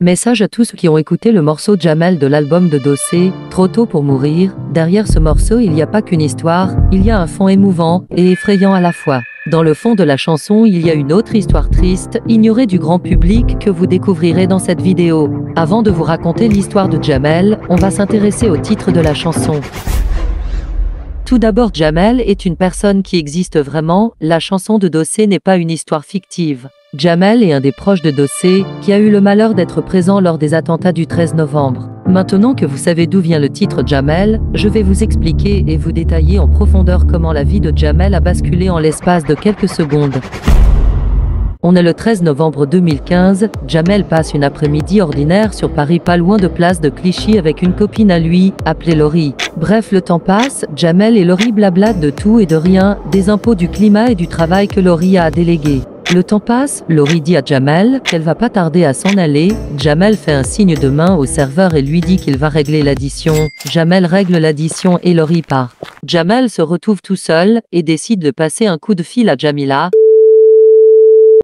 Message à tous qui ont écouté le morceau Jamel de l'album de Dossé, Trop tôt pour mourir. Derrière ce morceau, il n'y a pas qu'une histoire, il y a un fond émouvant et effrayant à la fois. Dans le fond de la chanson, il y a une autre histoire triste, ignorée du grand public, que vous découvrirez dans cette vidéo. Avant de vous raconter l'histoire de Jamel, on va s'intéresser au titre de la chanson. Tout d'abord, Jamel est une personne qui existe vraiment, la chanson de Dossé n'est pas une histoire fictive. Jamel est un des proches de Dossé, qui a eu le malheur d'être présent lors des attentats du 13 novembre. Maintenant que vous savez d'où vient le titre Jamel, je vais vous expliquer et vous détailler en profondeur comment la vie de Jamel a basculé en l'espace de quelques secondes. On est le 13 novembre 2015, Jamel passe une après-midi ordinaire sur Paris pas loin de place de Clichy avec une copine à lui, appelée Laurie. Bref, le temps passe, Jamel et Laurie blablatent de tout et de rien, des impôts, du climat et du travail que Laurie a délégué. Le temps passe, Laurie dit à Jamel qu'elle va pas tarder à s'en aller. Jamel fait un signe de main au serveur et lui dit qu'il va régler l'addition. Jamel règle l'addition et Laurie part. Jamel se retrouve tout seul et décide de passer un coup de fil à Jamila.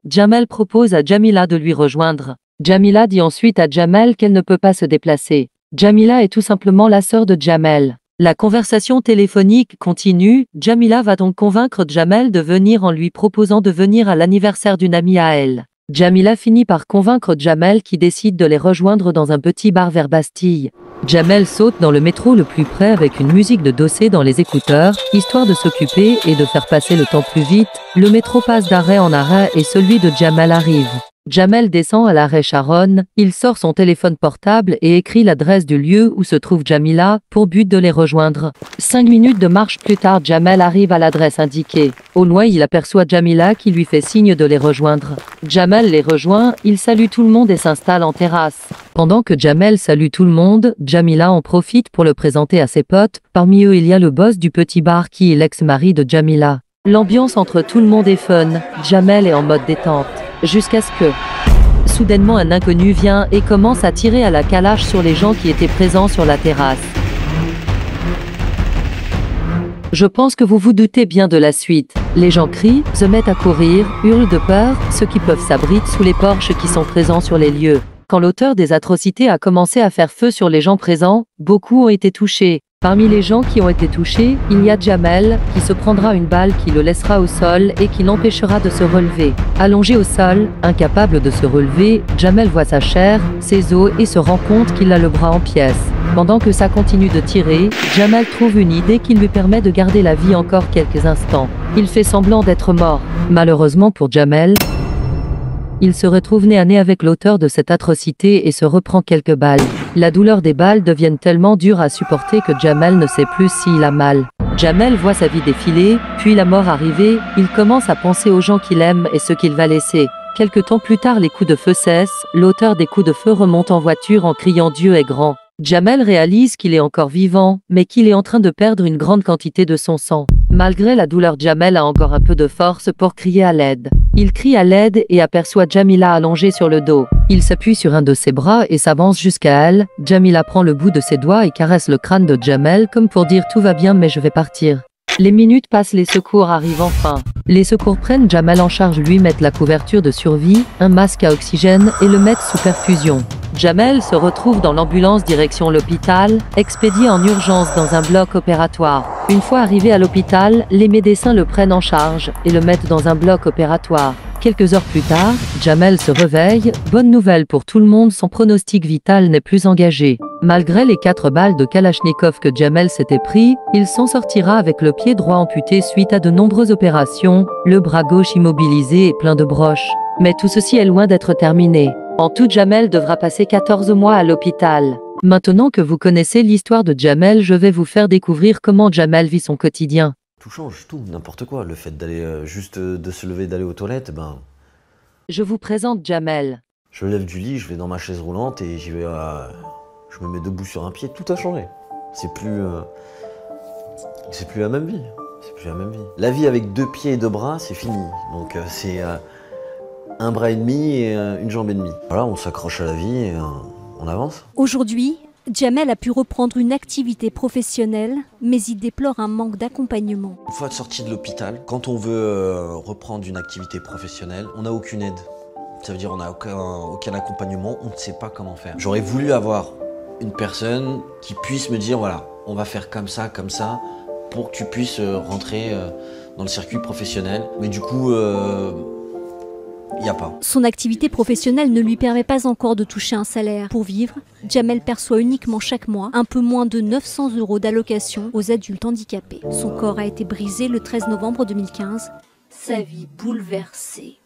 Jamel propose à Jamila de lui rejoindre. Jamila dit ensuite à Jamel qu'elle ne peut pas se déplacer. Jamila est tout simplement la sœur de Jamel. La conversation téléphonique continue, Jamila va donc convaincre Jamel de venir en lui proposant de venir à l'anniversaire d'une amie à elle. Jamila finit par convaincre Jamel qui décide de les rejoindre dans un petit bar vers Bastille. Jamel saute dans le métro le plus près avec une musique de Dossé dans les écouteurs, histoire de s'occuper et de faire passer le temps plus vite. Le métro passe d'arrêt en arrêt et celui de Jamel arrive. Jamel descend à l'arrêt Charonne, il sort son téléphone portable et écrit l'adresse du lieu où se trouve Jamila, pour but de les rejoindre. 5 minutes de marche plus tard, Jamel arrive à l'adresse indiquée. Au loin, il aperçoit Jamila qui lui fait signe de les rejoindre. Jamel les rejoint, il salue tout le monde et s'installe en terrasse. Pendant que Jamel salue tout le monde, Jamila en profite pour le présenter à ses potes. Parmi eux, il y a le boss du petit bar qui est l'ex-mari de Jamila. L'ambiance entre tout le monde est fun, Jamel est en mode détente. Jusqu'à ce que, soudainement, un inconnu vient et commence à tirer à la calache sur les gens qui étaient présents sur la terrasse. Je pense que vous vous doutez bien de la suite. Les gens crient, se mettent à courir, hurlent de peur, ceux qui peuvent s'abritent sous les porches qui sont présents sur les lieux. Quand l'auteur des atrocités a commencé à faire feu sur les gens présents, beaucoup ont été touchés. Parmi les gens qui ont été touchés, il y a Jamel, qui se prendra une balle qui le laissera au sol et qui l'empêchera de se relever. Allongé au sol, incapable de se relever, Jamel voit sa chair, ses os et se rend compte qu'il a le bras en pièces. Pendant que ça continue de tirer, Jamel trouve une idée qui lui permet de garder la vie encore quelques instants. Il fait semblant d'être mort. Malheureusement pour Jamel, il se retrouve nez à nez avec l'auteur de cette atrocité et se reprend quelques balles. La douleur des balles devient tellement dure à supporter que Jamel ne sait plus s'il a mal. Jamel voit sa vie défiler, puis la mort arriver, il commence à penser aux gens qu'il aime et ce qu'il va laisser. Quelque temps plus tard, les coups de feu cessent, l'auteur des coups de feu remonte en voiture en criant « Dieu est grand ». Jamel réalise qu'il est encore vivant, mais qu'il est en train de perdre une grande quantité de son sang. Malgré la douleur, Jamel a encore un peu de force pour crier à l'aide. Il crie à l'aide et aperçoit Jamila allongée sur le dos. Il s'appuie sur un de ses bras et s'avance jusqu'à elle. Jamila prend le bout de ses doigts et caresse le crâne de Jamel comme pour dire « Tout va bien mais je vais partir ». Les minutes passent, les secours arrivent enfin. Les secours prennent Jamel en charge, lui mettent la couverture de survie, un masque à oxygène et le mettent sous perfusion. Jamel se retrouve dans l'ambulance direction l'hôpital, expédié en urgence dans un bloc opératoire. Une fois arrivé à l'hôpital, les médecins le prennent en charge et le mettent dans un bloc opératoire. Quelques heures plus tard, Jamel se réveille. Bonne nouvelle pour tout le monde, son pronostic vital n'est plus engagé. Malgré les 4 balles de Kalachnikov que Jamel s'était pris, il s'en sortira avec le pied droit amputé suite à de nombreuses opérations, le bras gauche immobilisé et plein de broches. Mais tout ceci est loin d'être terminé. En tout, Jamel devra passer 14 mois à l'hôpital. Maintenant que vous connaissez l'histoire de Jamel, je vais vous faire découvrir comment Jamel vit son quotidien. Tout change, tout, n'importe quoi. Le fait d'aller juste de se lever, d'aller aux toilettes, ben... Je vous présente Jamel. Je me lève du lit, je vais dans ma chaise roulante et j'y vais je me mets debout sur un pied, tout a changé. C'est plus la même vie. C'est plus la même vie. La vie avec 2 pieds et 2 bras, c'est fini. Donc c'est un bras et demi et une jambe et demie. Voilà, on s'accroche à la vie et on avance. Aujourd'hui, Jamel a pu reprendre une activité professionnelle, mais il déplore un manque d'accompagnement. Une fois sorti de l'hôpital, quand on veut reprendre une activité professionnelle, on n'a aucune aide. Ça veut dire on n'a aucun accompagnement, on ne sait pas comment faire. J'aurais voulu avoir une personne qui puisse me dire voilà, on va faire comme ça, pour que tu puisses rentrer dans le circuit professionnel. Mais du coup, il n'y a pas. Son activité professionnelle ne lui permet pas encore de toucher un salaire. Pour vivre, Jamel perçoit uniquement chaque mois un peu moins de 900 € d'allocation aux adultes handicapés. Son corps a été brisé le 13 novembre 2015. Sa vie bouleversée.